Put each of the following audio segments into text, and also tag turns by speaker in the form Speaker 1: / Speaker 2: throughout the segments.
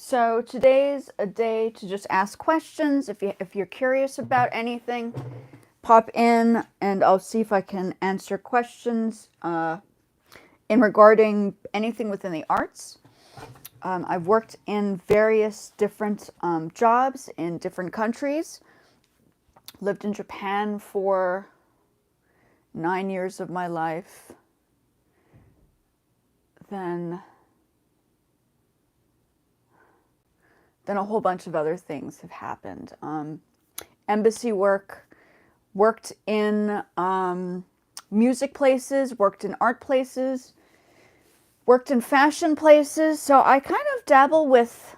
Speaker 1: So today's a day to just ask questions. If you're curious about anything, pop in and I'll see if I can answer questions in regarding anything within the arts. I've worked in various different jobs in different countries. Lived in Japan for 9 years of my life. Then a whole bunch of other things have happened. Embassy work, worked in music places, worked in art places, worked in fashion places. So I kind of dabble with,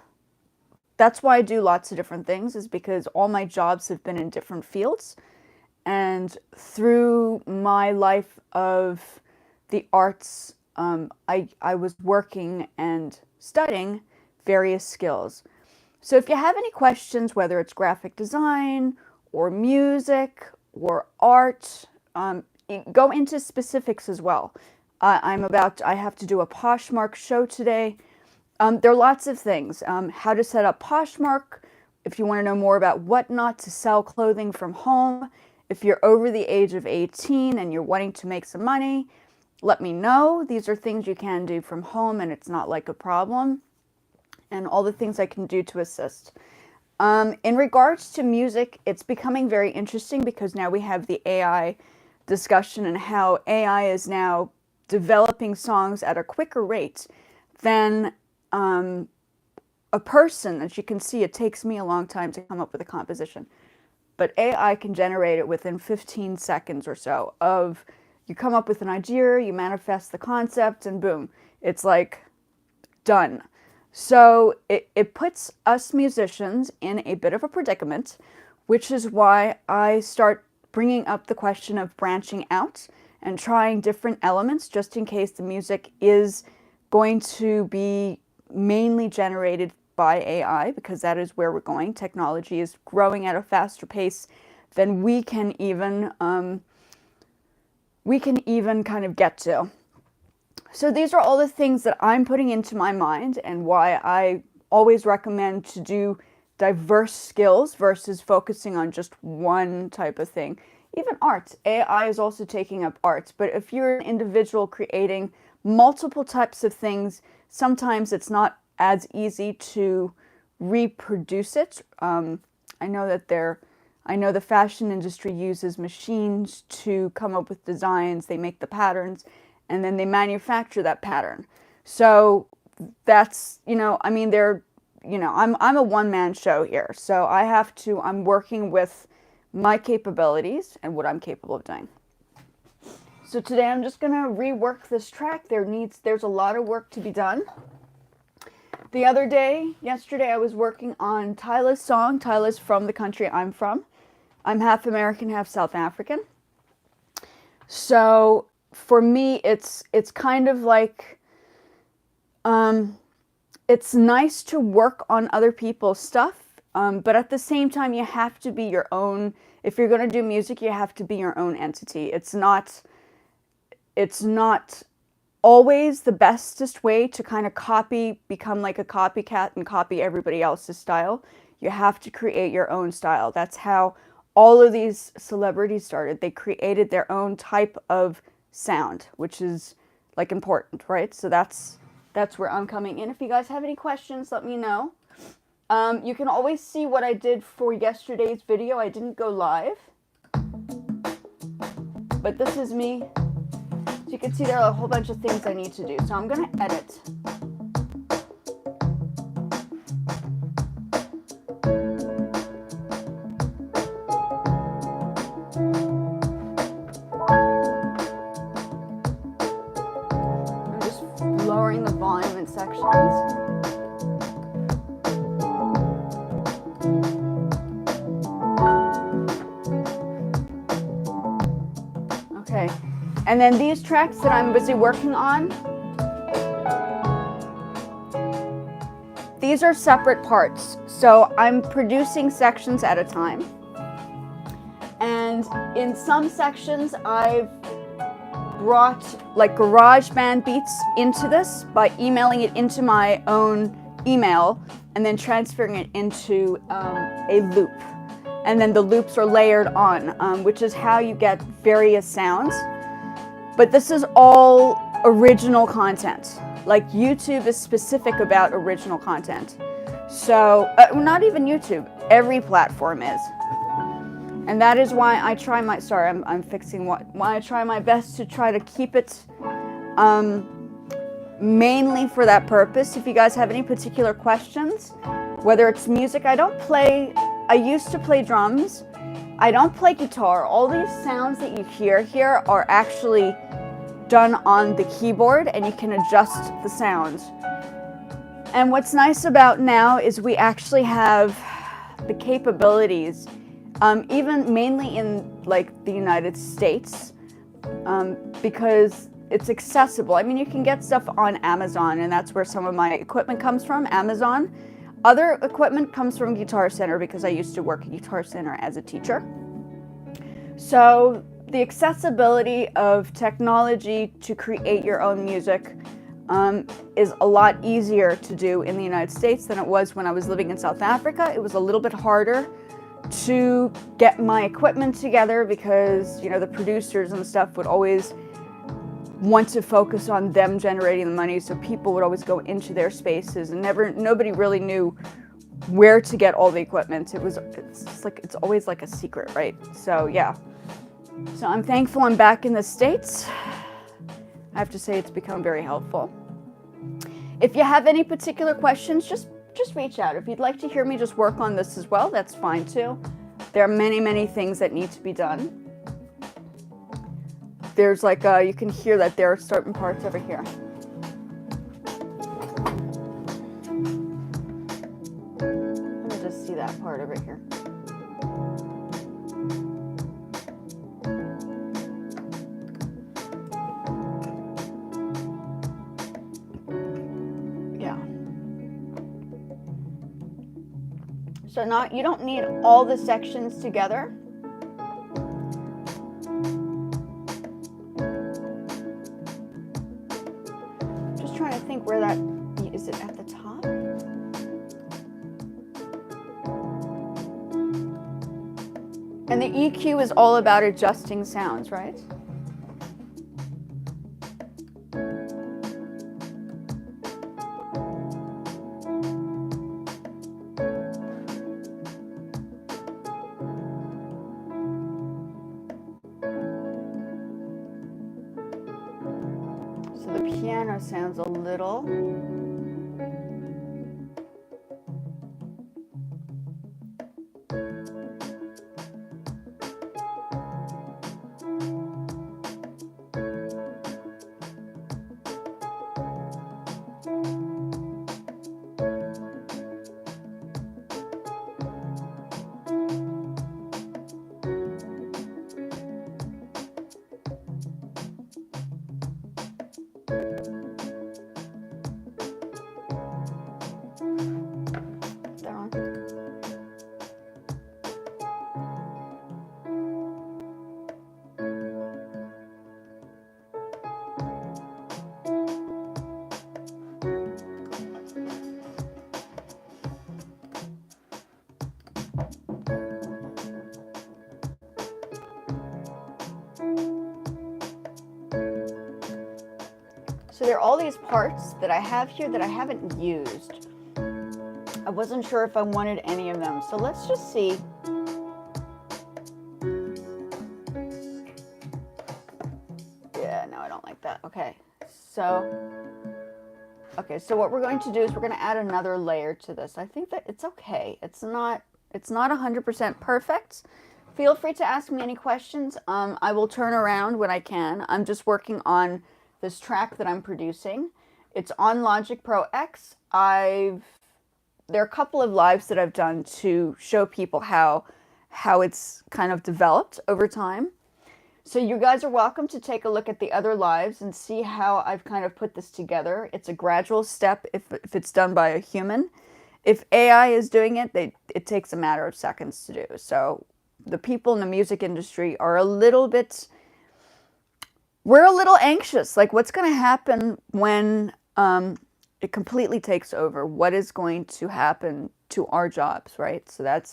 Speaker 1: that's why I do lots of different things, is because all my jobs have been in different fields. And through my life of the arts, I was working and studying various skills. So if you have any questions, whether it's graphic design or music or art, go into specifics as well. I have to do a Poshmark show today. There are lots of things. How to set up Poshmark, if you want to know more about whatnot to sell clothing from home. If you're over the age of 18 and you're wanting to make some money, let me know. These are things you can do from home and it's not like a problem. And all the things I can do to assist. In regards to music, it's becoming very interesting because now we have the AI discussion and how AI is now developing songs at a quicker rate than a person. As you can see, it takes me a long time to come up with a composition. But AI can generate it within 15 seconds or so of, you come up with an idea, you manifest the concept, and boom, it's like done. So it puts us musicians in a bit of a predicament, which is why I start bringing up the question of branching out and trying different elements just in case the music is going to be mainly generated by AI, because that is where we're going. Technology is growing at a faster pace than we can even kind of get to. So these are all the things that I'm putting into my mind and why I always recommend to do diverse skills versus focusing on just one type of thing. Even arts. AI is also taking up arts, but if you're an individual creating multiple types of things, sometimes it's not as easy to reproduce it. I know the fashion industry uses machines to come up with designs. They make the patterns and then they manufacture that pattern. So that's, I'm a one-man show here. So I'm working with my capabilities and what I'm capable of doing. So today I'm just gonna rework this track. There's a lot of work to be done. Yesterday I was working on Tyla's song. Tyla's from the country I'm from. I'm half American, half South African. So for me, it's kind of like, it's nice to work on other people's stuff, but at the same time, you have to be your own. If you're going to do music, you have to be your own entity. It's not always the bestest way to kind of become like a copycat and copy everybody else's style. You have to create your own style. That's how all of these celebrities started. They created their own type of sound, which is like important, right? So that's where I'm coming in. If you guys have any questions, let me know. You can always see what I did for yesterday's video. I didn't go live, but this is me. So you can see there are a whole bunch of things I need to do. So I'm gonna edit. Lowering the volume in sections. Okay, and then these tracks that I'm busy working on, these are separate parts. So I'm producing sections at a time. And in some sections, I've brought like GarageBand beats into this by emailing it into my own email and then transferring it into a loop. And then the loops are layered on, which is how you get various sounds. But this is all original content. Like YouTube is specific about original content. So, not even YouTube, every platform is. And that is why I try my, sorry, I'm fixing why I try my best to try to keep it mainly for that purpose. If you guys have any particular questions, whether it's music, I used to play drums. I don't play guitar. All these sounds that you hear here are actually done on the keyboard, and you can adjust the sounds. And what's nice about now is we actually have the capabilities, even mainly in like the United States, because it's accessible. I mean, you can get stuff on Amazon, and that's where some of my equipment comes from, Amazon. Other equipment comes from Guitar Center because I used to work at Guitar Center as a teacher. So the accessibility of technology to create your own music is a lot easier to do in the United States than it was when I was living in South Africa. It was a little bit harder to get my equipment together because, you know, the producers and stuff would always want to focus on them generating the money, so people would always go into their spaces, and nobody really knew where to get all the equipment. It's always like a secret, right? So yeah. So I'm thankful I'm back in the States. I have to say it's become very helpful. If you have any particular questions, just reach out. If you'd like to hear me just work on this as well, that's fine too. There are many things that need to be done. There's like, you can hear that there are certain parts over here. Let me just see that part over here. Yeah. So now you don't need all the sections together. Trying to think where that is. It at the top? And the EQ is all about adjusting sounds, right? So the piano sounds a little. So there are all these parts that I have here that I haven't used. I wasn't sure if I wanted any of them. So let's just see. Yeah, no, I don't like that. Okay, so what we're going to do is we're going to add another layer to this. I think that it's okay. It's not 100% perfect. Feel free to ask me any questions. I will turn around when I can. I'm just working on this track that I'm producing. It's on Logic Pro X. There are a couple of lives that I've done to show people how it's kind of developed over time. So you guys are welcome to take a look at the other lives and see how I've kind of put this together. It's a gradual step if it's done by a human. If AI is doing it, it takes a matter of seconds to do. So the people in the music industry are we're a little anxious. Like, what's going to happen when it completely takes over. What is going to happen to our jobs, right? So that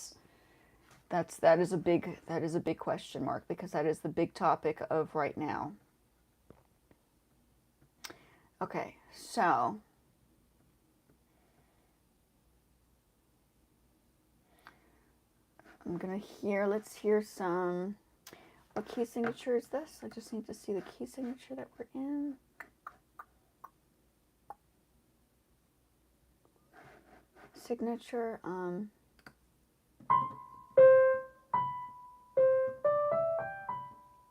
Speaker 1: is a big question mark, because that is the big topic of right now. Okay, so let's hear some, what key signature is this? I just need to see the key signature that we're in. Signature,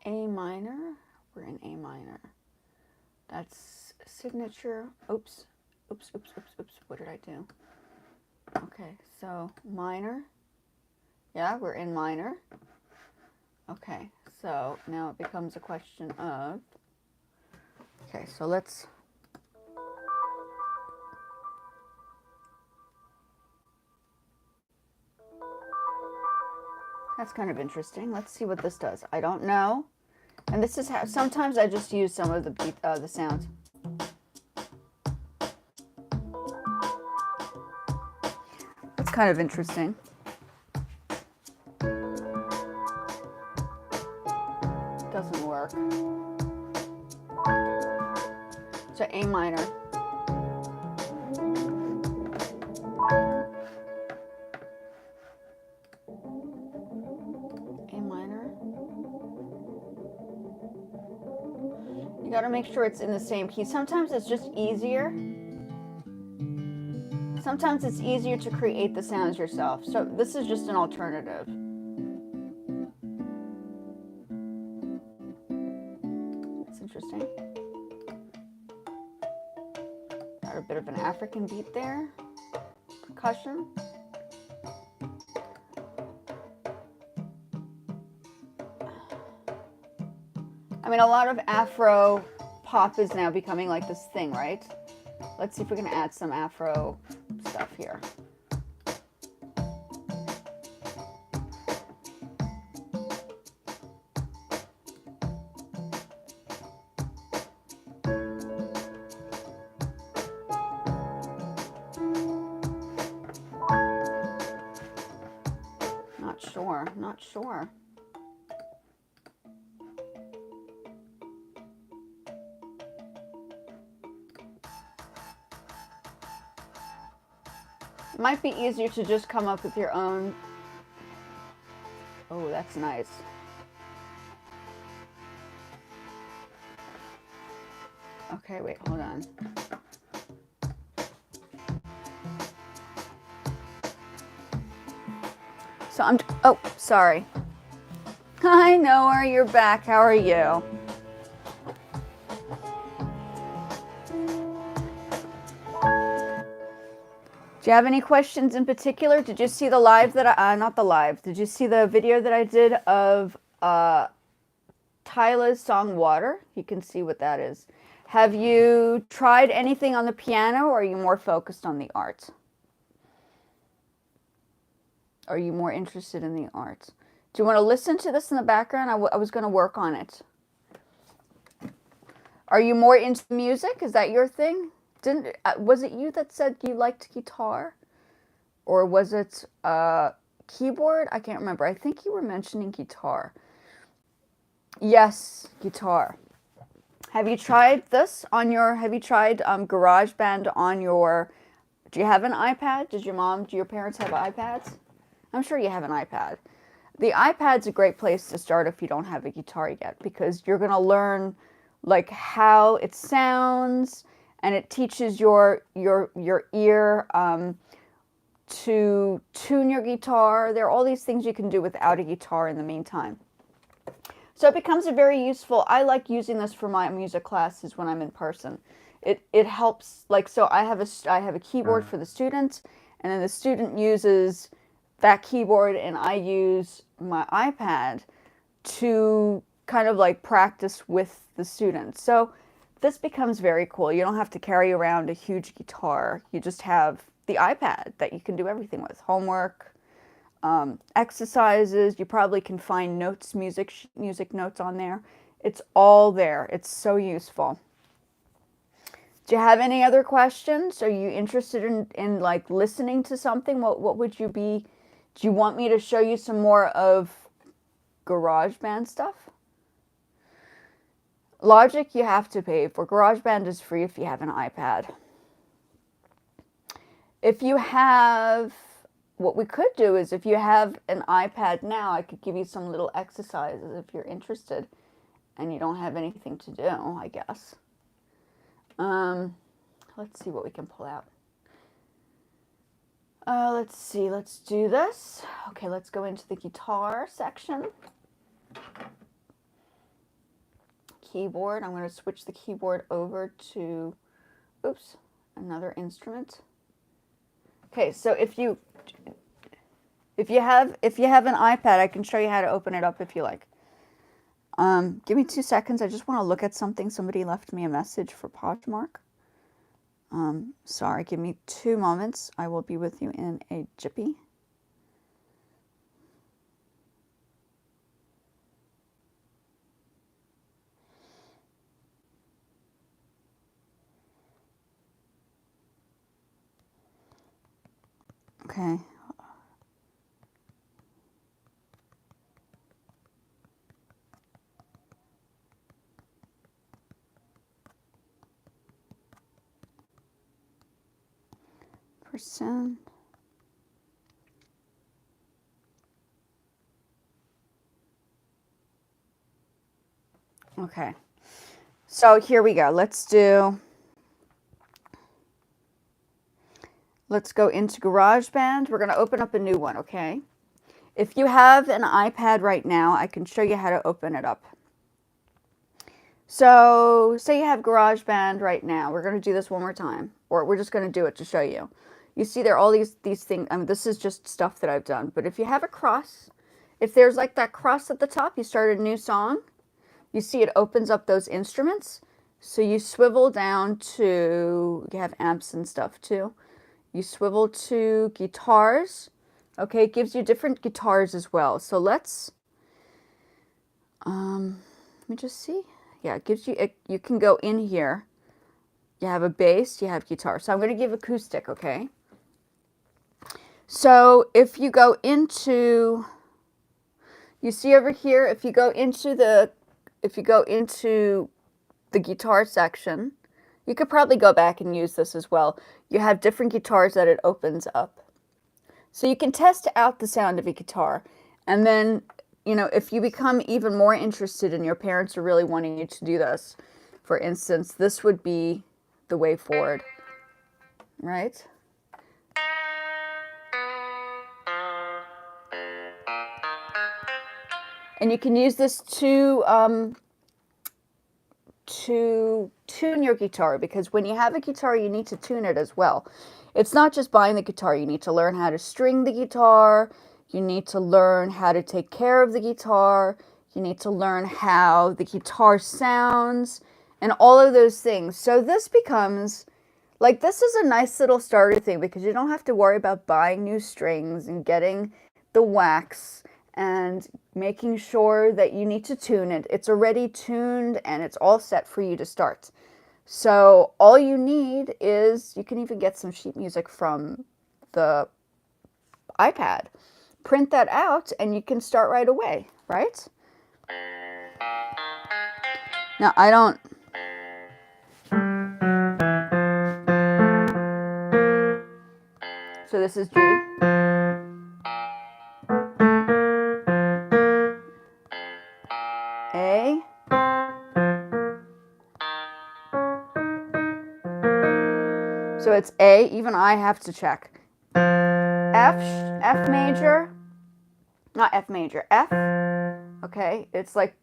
Speaker 1: A minor, we're in A minor. That's signature, oops, what did I do? Okay, so minor, yeah, we're in minor. Okay, so now it becomes a question of, okay, so let's, that's kind of interesting. Let's see what this does. I don't know. And this is how, sometimes I just use some of the sounds. That's kind of interesting. Doesn't work. So A minor. A minor. You got to make sure it's in the same key. Sometimes it's just easier. Sometimes it's easier to create the sounds yourself. So this is just an alternative. That's interesting. Got a bit of an African beat there. Percussion. I mean, a lot of Afro pop is now becoming like this thing, right? Let's see if we can add some Afro stuff here. Not sure. It might be easier to just come up with your own. Oh, that's nice. Okay, wait, hold on. So oh, sorry. Hi, Noah, you're back. How are you? Do you have any questions in particular? Did you see the live that not the live, did you see the video that I did of Tyla's song Water? You can see what that is. Have you tried anything on the piano, or are you more focused on the art? Are you more interested in the art? Do you want to listen to this in the background? I was going to work on it. Are you more into music? Is that your thing? Was it you that said you liked guitar? Or was it keyboard? I can't remember. I think you were mentioning guitar. Yes, guitar. Have you tried this on your, have you tried GarageBand on your, do you have an iPad? Do your parents have iPads? I'm sure you have an iPad. The iPad's a great place to start if you don't have a guitar yet, because you're going to learn like how it sounds, and it teaches your ear to tune your guitar. There are all these things you can do without a guitar in the meantime. So it becomes a very useful, I like using this for my music classes when I'm in person. It helps, like, so I have a keyboard for the student, and then the student uses that keyboard, and I use my iPad to kind of like practice with the students. So this becomes very cool. You don't have to carry around a huge guitar. You just have the iPad that you can do everything with. Homework, exercises. You probably can find notes, music notes on there. It's all there. It's so useful. Do you have any other questions? Are you interested in like listening to something? What would you be? Do you want me to show you some more of GarageBand stuff? Logic you have to pay for. GarageBand is free if you have an iPad. If you have, what we could do is if you have an iPad now, I could give you some little exercises if you're interested and you don't have anything to do, I guess. Let's see what we can pull out. Let's see, let's do this. Okay, let's go into the guitar section. Keyboard, I'm going to switch the keyboard over to, oops, another instrument. Okay, so if you have an iPad, I can show you how to open it up if you like. Give me 2 seconds. I just want to look at something. Somebody left me a message for Poshmark. Sorry, give me 2 moments. I will be with you in a jiffy. Okay. Percent. Okay. So here we go. Let's go into GarageBand. We're going to open up a new one, okay? If you have an iPad right now, I can show you how to open it up. So say you have GarageBand right now. We're going to do this one more time, or we're just going to do it to show you. You see there are all these things. I mean, this is just stuff that I've done. But if you have a cross, if there's like that cross at the top, you start a new song. You see it opens up those instruments. So you swivel down to, you have amps and stuff too. You swivel to guitars. Okay, it gives you different guitars as well. So let me just see. Yeah, it gives you, you can go in here. You have a bass, you have guitar. So I'm going to give acoustic, okay? So if you go into, you see over here, if you go into the guitar section, you could probably go back and use this as well. You have different guitars that it opens up. So you can test out the sound of a guitar. And then, you know, if you become even more interested and your parents are really wanting you to do this, for instance, this would be the way forward, right? And you can use this to tune your guitar, because when you have a guitar, you need to tune it as well. It's not just buying the guitar. You need to learn how to string the guitar. You need to learn how to take care of the guitar. You need to learn how the guitar sounds and all of those things. So this becomes, like, this is a nice little starter thing, because you don't have to worry about buying new strings and getting the wax and making sure that you need to tune it. It's already tuned and it's all set for you to start. So all you need is, you can even get some sheet music from the iPad. Print that out and you can start right away, right? Now I don't... So this is G. A. So it's A, even I have to check. F major, not F major, F, okay? It's like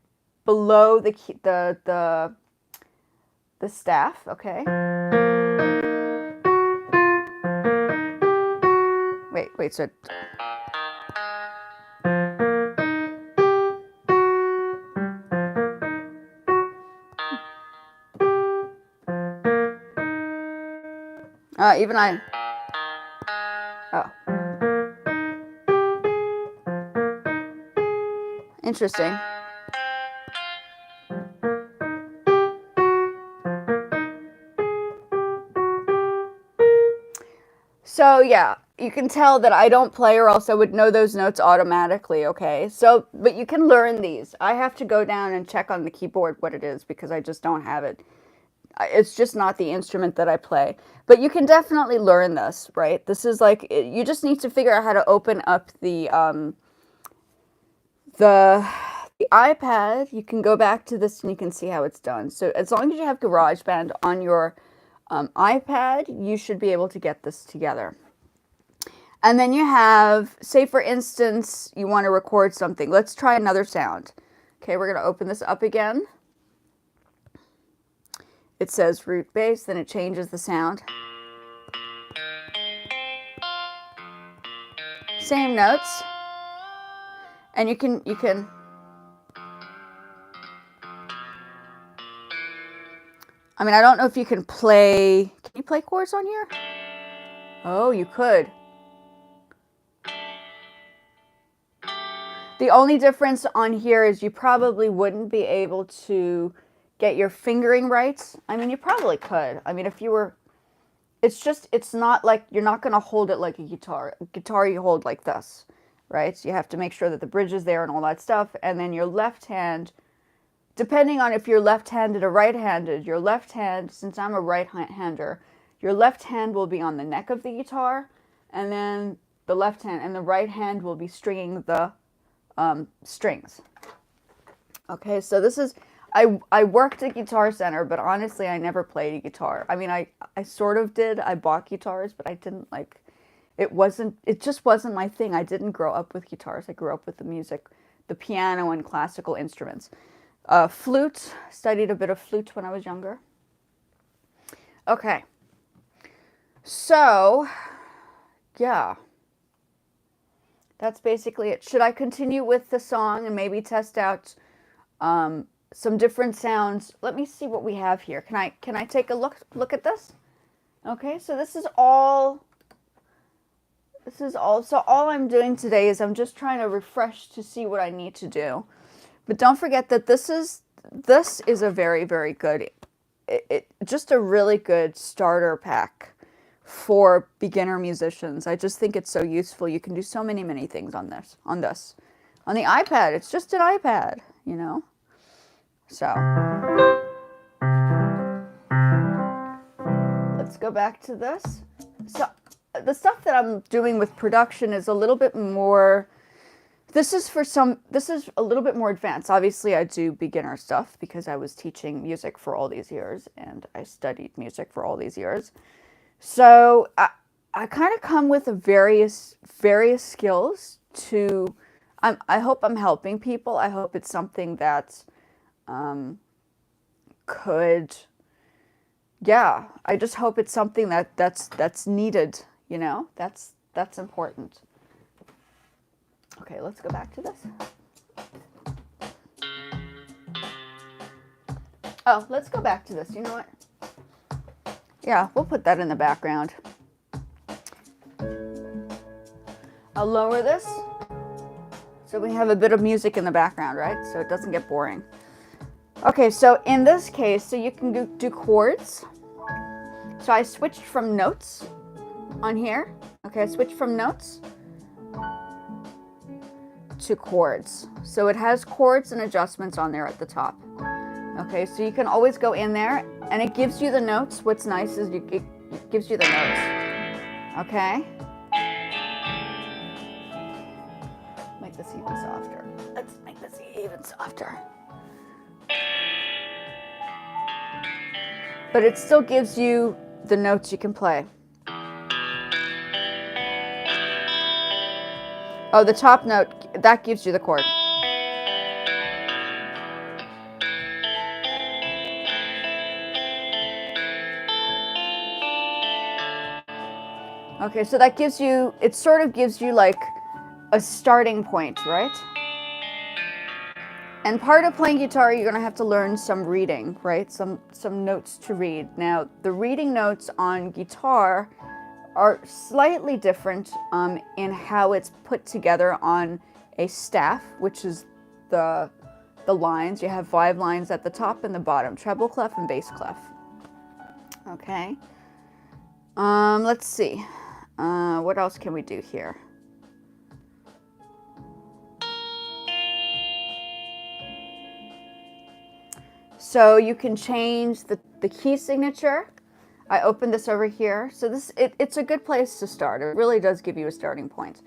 Speaker 1: below the staff, okay? Wait, so... even I... Oh. Interesting. So yeah, you can tell that I don't play or else I would know those notes automatically, okay? So, but you can learn these. I have to go down and check on the keyboard what it is because I just don't have it. It's just not the instrument that I play. But you can definitely learn this, right? This is like, you just need to figure out how to open up the iPad. You can go back to this and you can see how it's done. So as long as you have GarageBand on your iPad, you should be able to get this together. And then you have, say for instance, you want to record something. Let's try another sound. Okay, we're going to open this up again. It says root bass, then it changes the sound. Same notes. And you can I mean, I don't know if you can you play chords on here? Oh, you could. The only difference on here is you probably wouldn't be able to get your fingering right. I mean, you probably could. I mean, if you were, it's not like, you're not going to hold it like a guitar. A guitar you hold like this, right? So you have to make sure that the bridge is there and all that stuff. And then your left hand, depending on if you're left-handed or right-handed, your left hand, since I'm a right-hander, your left hand will be on the neck of the guitar, and then the left hand and the right hand will be stringing the strings. Okay, so this is, I worked at Guitar Center, but honestly, I never played a guitar. I mean, I sort of did. I bought guitars, but I didn't like, it just wasn't my thing. I didn't grow up with guitars. I grew up with the music, the piano and classical instruments. Flute, studied a bit of flute when I was younger. Okay, so yeah, that's basically it. Should I continue with the song and maybe test out some different sounds? Let me see what we have here. Can I take a look at this? Okay, so this is all. So all I'm doing today is I'm just trying to refresh to see what I need to do. But don't forget that this is a very, very good, just a really good starter pack for beginner musicians. I just think it's so useful. You can do so many things on this. On the iPad, it's just an iPad, you know? So, let's go back to this. So, the stuff that I'm doing with production is a little bit more, this is a little bit more advanced. Obviously, I do beginner stuff because I was teaching music for all these years and I studied music for all these years. So I kind of come with various skills to, I hope I'm helping people. I hope it's something that I just hope it's something that's needed, you know, that's important. Okay, let's go back to this. Oh, let's go back to this. You know what? Yeah, we'll put that in the background. I'll lower this so we have a bit of music in the background, right? So it doesn't get boring. Okay, so in this case, so you can do chords. So I switched from notes on here. Okay, I switched from notes to chords. So it has chords and adjustments on there at the top. Okay, so you can always go in there and it gives you the notes. What's nice is it gives you the notes. Okay? Make this even softer. Let's make this even softer. But it still gives you the notes you can play. Oh, the top note, that gives you the chord. Okay, so that gives you, it sort of gives you like a starting point, right? And part of playing guitar, you're going to have to learn some reading, right? Some notes to read. Now, the reading notes on guitar are slightly different in how it's put together on a staff, which is the lines. You have 5 lines at the top and the bottom, treble clef and bass clef. Okay. Let's see. What else can we do here? So you can change the key signature. I opened this over here. So it's a good place to start. It really does give you a starting point.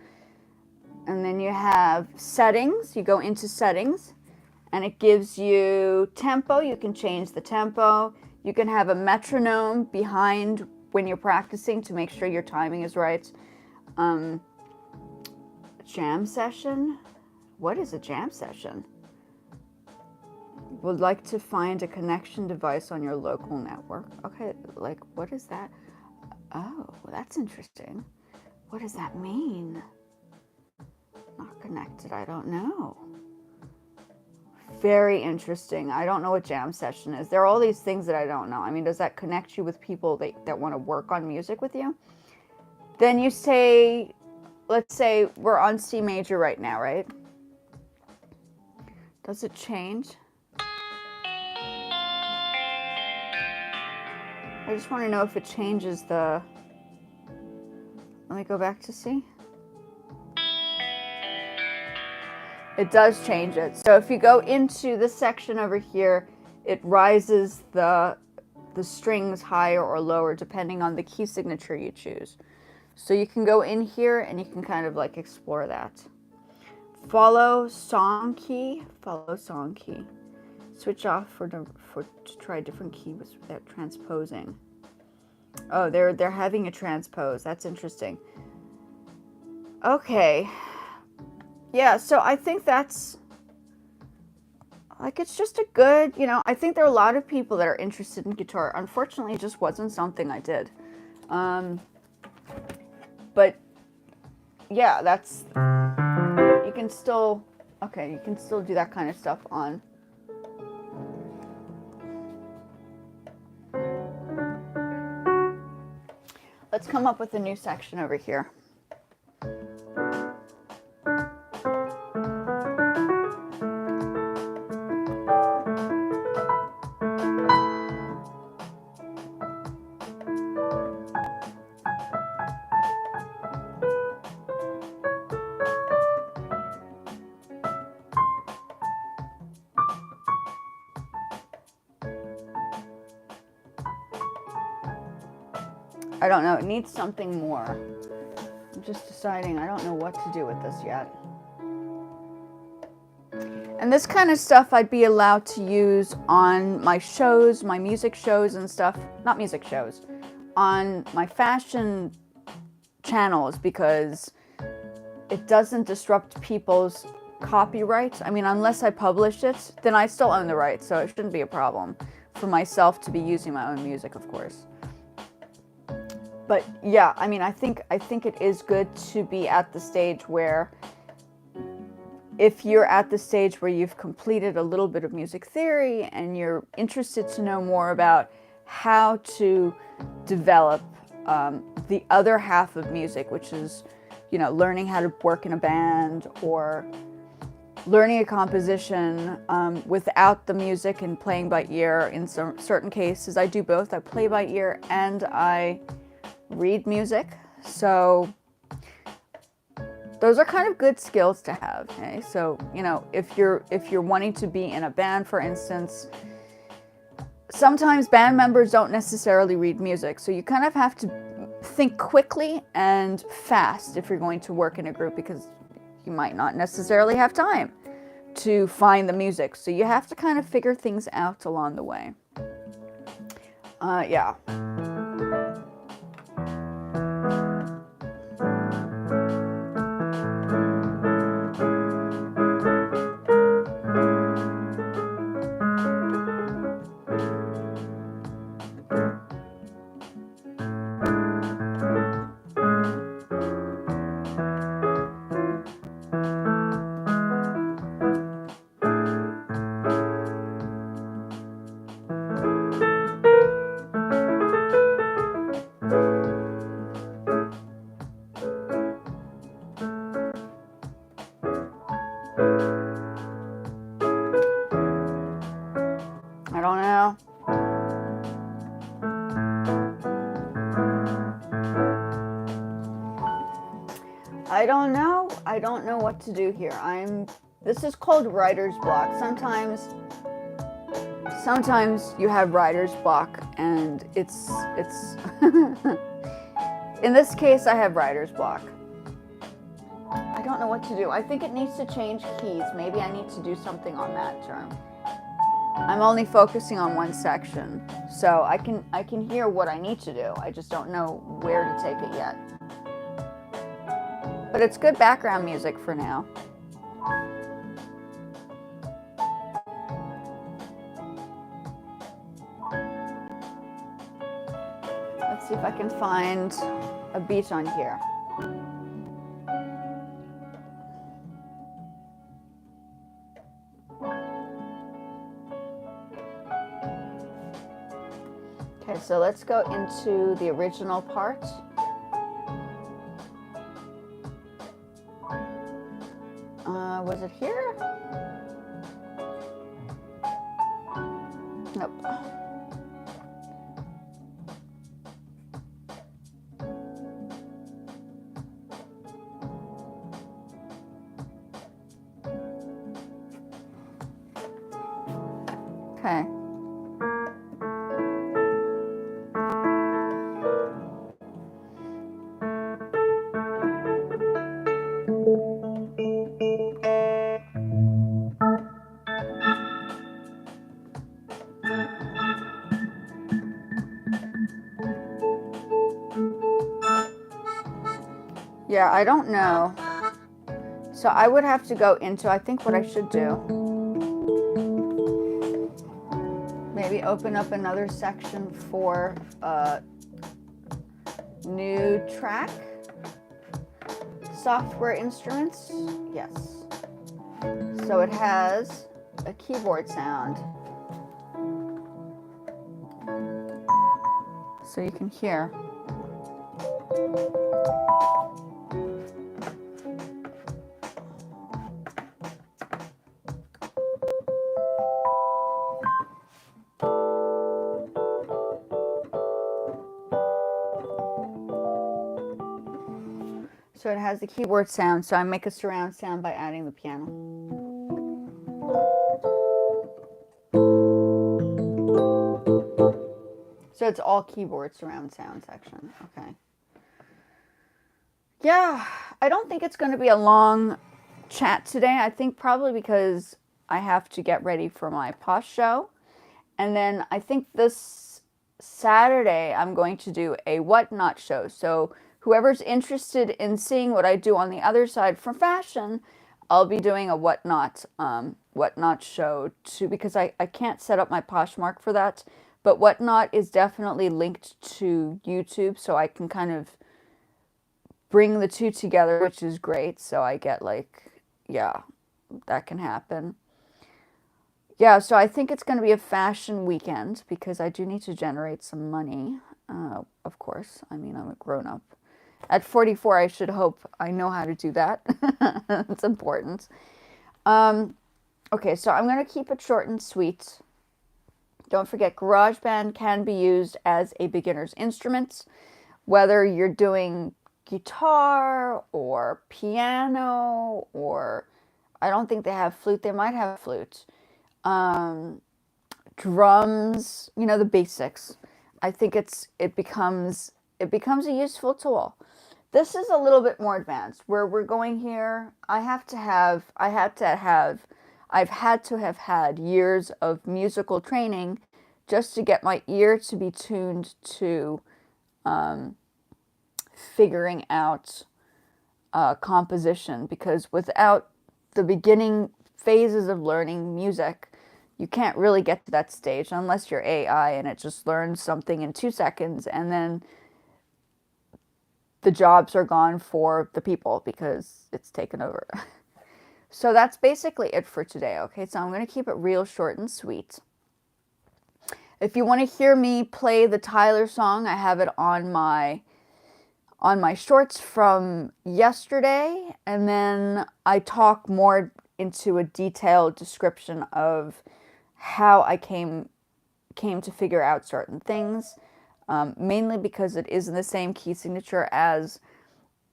Speaker 1: And then you have settings. You go into settings and it gives you tempo. You can change the tempo. You can have a metronome behind when you're practicing to make sure your timing is right. Jam session. What is a jam session? Would like to find a connection device on your local network. Okay, like what is that? Oh, that's interesting. What does that mean? Not connected, I don't know. Very interesting. I don't know what jam session is. There are all these things that I don't know. I mean, does that connect you with people that want to work on music with you? Then you say, let's say we're on C major right now, right? Does it change? I just want to know if it changes the... Let me go back to C. It does change it. So if you go into this section over here, it rises the strings higher or lower depending on the key signature you choose. So you can go in here and you can kind of like explore that. Follow song key. Follow song key. Switch off to try different keys without transposing. Oh, they're having a transpose. That's interesting. Okay. Yeah, so I think that's like it's just a good, you know, I think there are a lot of people that are interested in guitar. Unfortunately, it just wasn't something I did. But yeah, that's you can still do that kind of stuff on. Let's come up with a new section over here. I don't know, it needs something more. I'm just deciding, I don't know what to do with this yet. And this kind of stuff I'd be allowed to use on my shows, my music shows and stuff. Not music shows, on my fashion channels because it doesn't disrupt people's copyright. I mean, unless I publish it, then I still own the rights, so it shouldn't be a problem for myself to be using my own music, of course. But yeah, I mean, I think it is good to be at the stage where if you're at the stage where you've completed a little bit of music theory and you're interested to know more about how to develop the other half of music, which is, you know, learning how to work in a band or learning a composition without the music and playing by ear. In certain cases, I do both. I play by ear and I read music, so those are kind of good skills to have. Okay, so you know, if you're wanting to be in a band, for instance, sometimes band members don't necessarily read music, so you kind of have to think quickly and fast if you're going to work in a group because you might not necessarily have time to find the music, so you have to kind of figure things out along the way. Yeah. I don't know. I don't know what to do here. This is called writer's block. Sometimes you have writer's block and it's in this case I have writer's block. I don't know what to do. I think it needs to change keys. Maybe I need to do something on that term. I'm only focusing on one section, so I can hear what I need to do. I just don't know where to take it yet. But it's good background music for now. Let's see if I can find a beat on here. Okay, so let's go into the original part. Was it here? Nope. Okay. Yeah, I don't know. So I would have to go into, I think what I should do, maybe open up another section for new track, software instruments, yes. So it has a keyboard sound. So you can hear. So it has the keyboard sound, so I make a surround sound by adding the piano. So it's all keyboard surround sound section. Okay. Yeah, I don't think it's going to be a long chat today. I think probably because I have to get ready for my Posh show. And then I think this Saturday I'm going to do a Whatnot show. So whoever's interested in seeing what I do on the other side for fashion, I'll be doing a Whatnot show too, because I can't set up my Poshmark for that. But Whatnot is definitely linked to YouTube, so I can kind of bring the two together, which is great. So I get yeah, that can happen. Yeah, so I think it's going to be a fashion weekend because I do need to generate some money, of course. I mean, I'm a grown-up. At 44, I should hope I know how to do that. It's important. Okay, so I'm going to keep it short and sweet. Don't forget, GarageBand can be used as a beginner's instrument, whether you're doing guitar or piano, or I don't think they have flute. They might have flute. Drums, you know, the basics. I think it becomes a useful tool. This is a little bit more advanced. Where we're going here, I've had to have had years of musical training just to get my ear to be tuned to figuring out composition, because without the beginning phases of learning music, you can't really get to that stage unless you're AI and it just learns something in 2 seconds and then the jobs are gone for the people because it's taken over. So that's basically it for today, okay? So I'm going to keep it real short and sweet. If you want to hear me play the Tyler song, I have it on my shorts from yesterday, and then I talk more into a detailed description of how I came to figure out certain things, mainly because it is in the same key signature as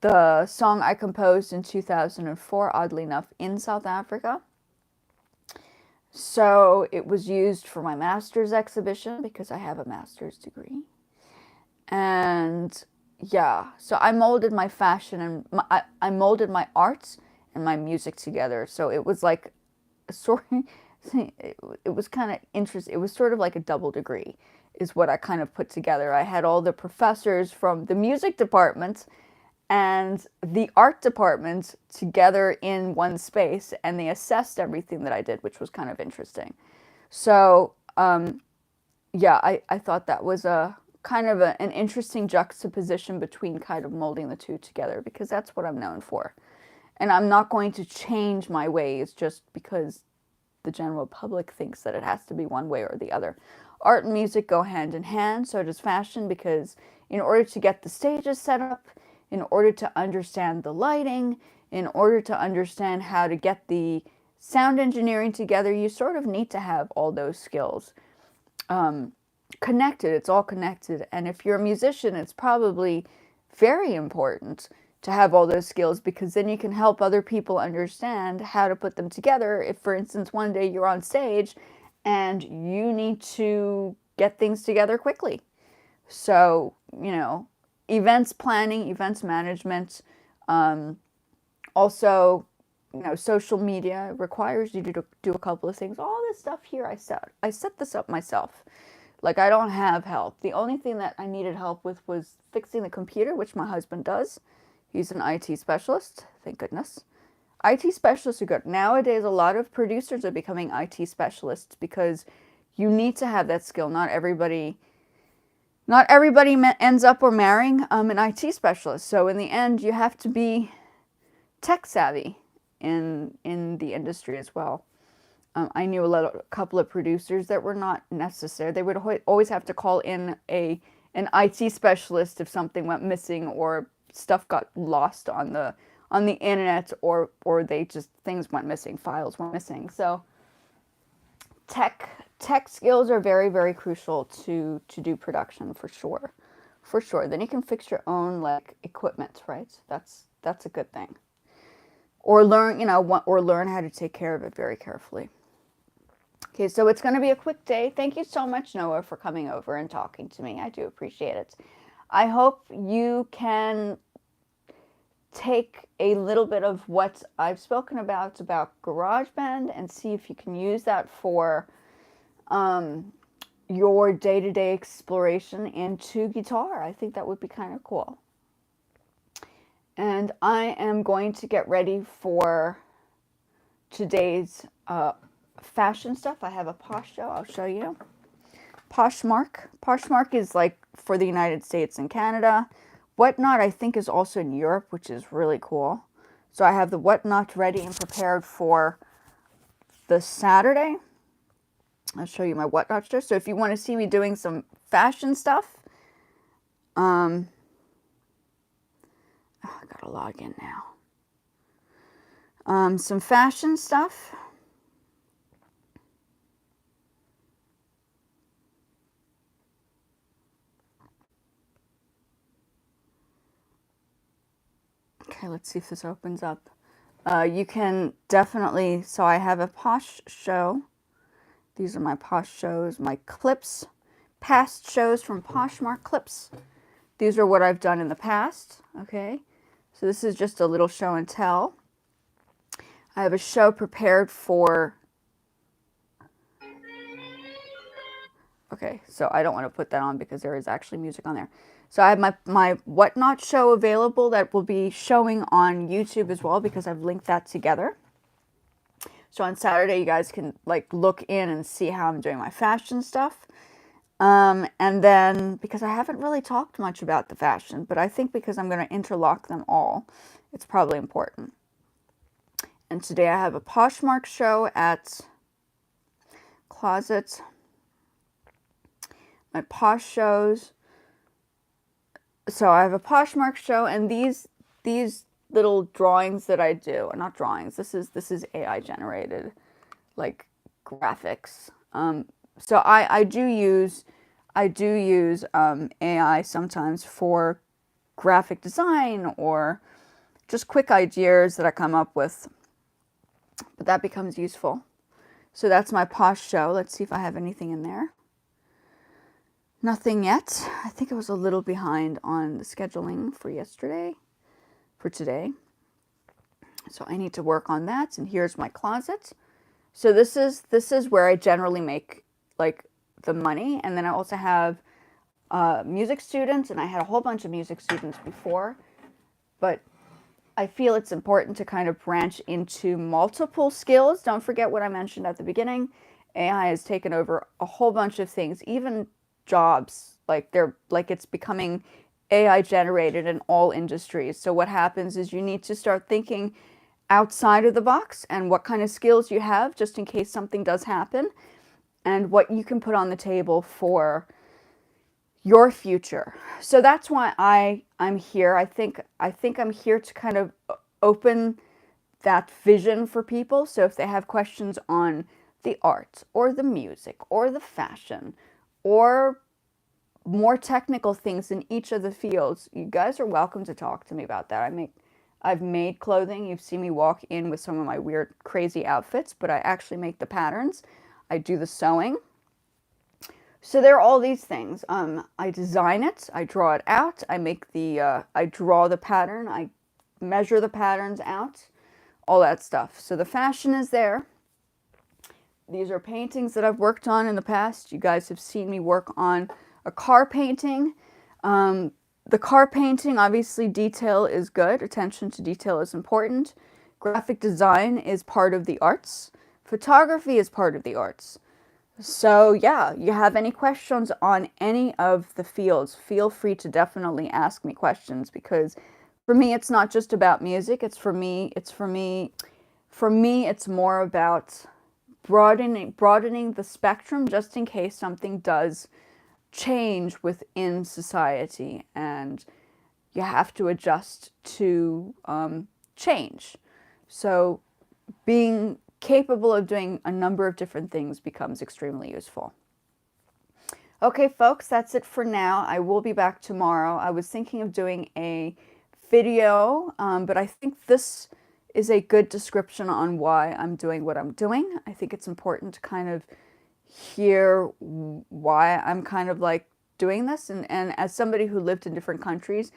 Speaker 1: the song I composed in 2004, oddly enough, in South Africa. So it was used for my master's exhibition because I have a master's degree. And yeah, so I molded my fashion and I molded my arts and my music together. So it was like a sort it was kind of interesting. It was sort of like a double degree is what I kind of put together. I had all the professors from the music department and the art department together in one space, and they assessed everything that I did, which was kind of interesting. So yeah, I thought that was a kind of an interesting juxtaposition between kind of molding the two together, because that's what I'm known for. And I'm not going to change my ways just because the general public thinks that it has to be one way or the other. Art and music go hand in hand, so does fashion, because in order to get the stages set up, in order to understand the lighting, in order to understand how to get the sound engineering together, you sort of need to have all those skills connected. It's all connected. And if you're a musician, it's probably very important to have all those skills, because then you can help other people understand how to put them together. If, for instance, one day you're on stage and you need to get things together quickly. So, you know, events planning, events management, also, you know, social media requires you to do a couple of things. All this stuff here, I set this up myself. Like, I don't have help. The only thing that I needed help with was fixing the computer, which my husband does. He's an IT specialist, thank goodness. IT specialists are good. Nowadays, a lot of producers are becoming IT specialists because you need to have that skill. Not everybody ends up or marrying an IT specialist. So in the end, you have to be tech savvy in the industry as well. I knew a couple of producers that were not necessary. They would always have to call in an IT specialist if something went missing or stuff got lost on the internet, or things went missing, files went missing. So tech skills are very, very crucial to do production for sure. For sure. Then you can fix your own like equipment, right? That's a good thing. Or learn how to take care of it very carefully. Okay, so it's going to be a quick day. Thank you so much, Noah, for coming over and talking to me. I do appreciate it. I hope you can take a little bit of what I've spoken about GarageBand and see if you can use that for your day-to-day exploration into guitar. I think that would be kind of cool. And I am going to get ready for today's fashion stuff. I have a Posh show. I'll show you. Poshmark. Poshmark is like for the United States and Canada. Whatnot, I think, is also in Europe, which is really cool. So I have the Whatnot ready and prepared for the Saturday. I'll show you my Whatnot show. So if you want to see me doing some fashion stuff, I gotta log in now. Some fashion stuff. Okay, let's see if this opens up. You can definitely, so I have a Posh show. These are my Posh shows, my clips, past shows from Poshmark clips. These are what I've done in the past, okay? So this is just a little show and tell. I have a show prepared for, okay, so I don't want to put that on because there is actually music on there. So I have my Whatnot show available that will be showing on YouTube as well, because I've linked that together. So on Saturday, you guys can like look in and see how I'm doing my fashion stuff. And then, because I haven't really talked much about the fashion, but I think because I'm going to interlock them all, it's probably important. And today I have a Poshmark show at Closet. My Posh shows. So I have a Poshmark show, and these little drawings that I do, or not drawings, this is AI generated, like graphics. So I do use AI sometimes for graphic design or just quick ideas that I come up with. But that becomes useful. So that's my Posh show. Let's see if I have anything in there. Nothing yet. I think I was a little behind on the scheduling for today. So I need to work on that. And here's my closet. So this is where I generally make like the money. And then I also have music students, and I had a whole bunch of music students before, but I feel it's important to kind of branch into multiple skills. Don't forget what I mentioned at the beginning. AI has taken over a whole bunch of things, even jobs. It's becoming AI generated in all industries. So what happens is you need to start thinking outside of the box and what kind of skills you have just in case something does happen, and what you can put on the table for your future. So that's why I'm here. I think I'm here to kind of open that vision for people. So if they have questions on the art or the music or the fashion or more technical things in each of the fields, you guys are welcome to talk to me about that. I've made clothing. You've seen me walk in with some of my weird, crazy outfits, but I actually make the patterns. I do the sewing. So there are all these things. I design it, I draw it out, I draw the pattern, I measure the patterns out, all that stuff. So the fashion is there. These are paintings that I've worked on in the past. You guys have seen me work on a car painting. The car painting, obviously detail is good. Attention to detail is important. Graphic design is part of the arts. Photography is part of the arts. So yeah, you have any questions on any of the fields, feel free to definitely ask me questions, because for me, it's not just about music. It's more about broadening the spectrum just in case something does change within society and you have to adjust to change. So being capable of doing a number of different things becomes extremely useful. Okay, folks, that's it for now. I will be back tomorrow. I was thinking of doing a video, but I think this is a good description on why I'm doing what I'm doing. I think it's important to kind of hear why I'm kind of like doing this. And as somebody who lived in different countries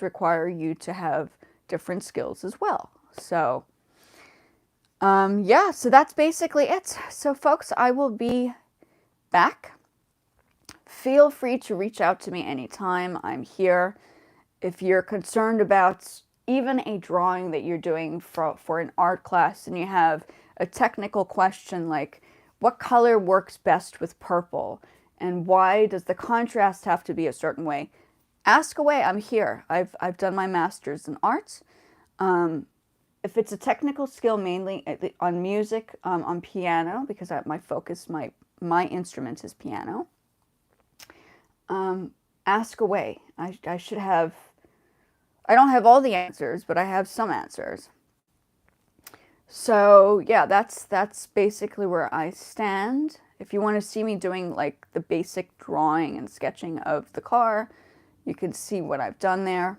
Speaker 1: require you to have different skills as well. So yeah, so that's basically it. So folks, I will be back. Feel free to reach out to me anytime. I'm here. If you're concerned about even a drawing that you're doing for an art class and you have a technical question like, what color works best with purple? And why does the contrast have to be a certain way? Ask away, I'm here. I've done my master's in art. If it's a technical skill, mainly on music, on piano, because my focus, my instrument is piano. Ask away. I don't have all the answers, but I have some answers. So yeah, that's basically where I stand. If you want to see me doing like the basic drawing and sketching of the car, you can see what I've done there.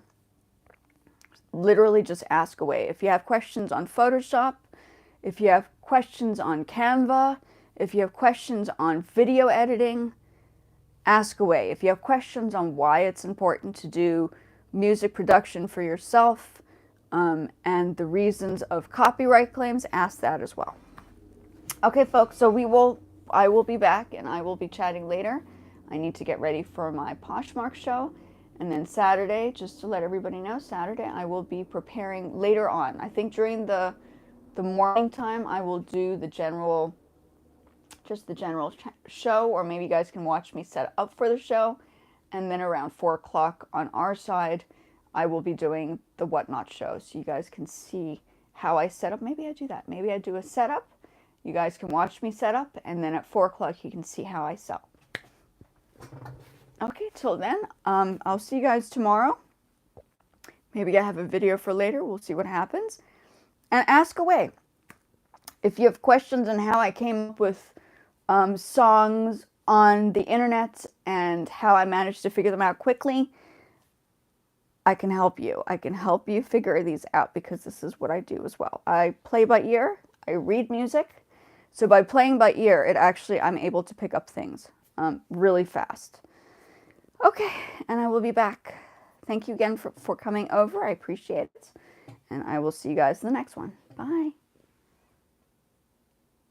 Speaker 1: Literally just ask away. If you have questions on Photoshop, if you have questions on Canva, if you have questions on video editing, ask away. If you have questions on why it's important to do music production for yourself, and the reasons of copyright claims, ask that as well. Okay, folks, so I will be back and I will be chatting later. I need to get ready for my Poshmark show. And then Saturday, just to let everybody know, Saturday I will be preparing later on. I think during the morning time I will do the general show, or maybe you guys can watch me set up for the show. And then around 4 o'clock on our side, I will be doing the Whatnot show. So you guys can see how I set up. Maybe I do that. Maybe I do a setup. You guys can watch me set up. And then at 4 o'clock, you can see how I sell. Okay, till then, I'll see you guys tomorrow. Maybe I have a video for later. We'll see what happens. And ask away. If you have questions on how I came up with songs on the internet and how I managed to figure them out quickly, I can help you. I can help you figure these out because this is what I do as well. I play by ear. I read music. So by playing by ear, I'm able to pick up things really fast. Okay, and I will be back. Thank you again for coming over. I appreciate it. And I will see you guys in the next one. Bye.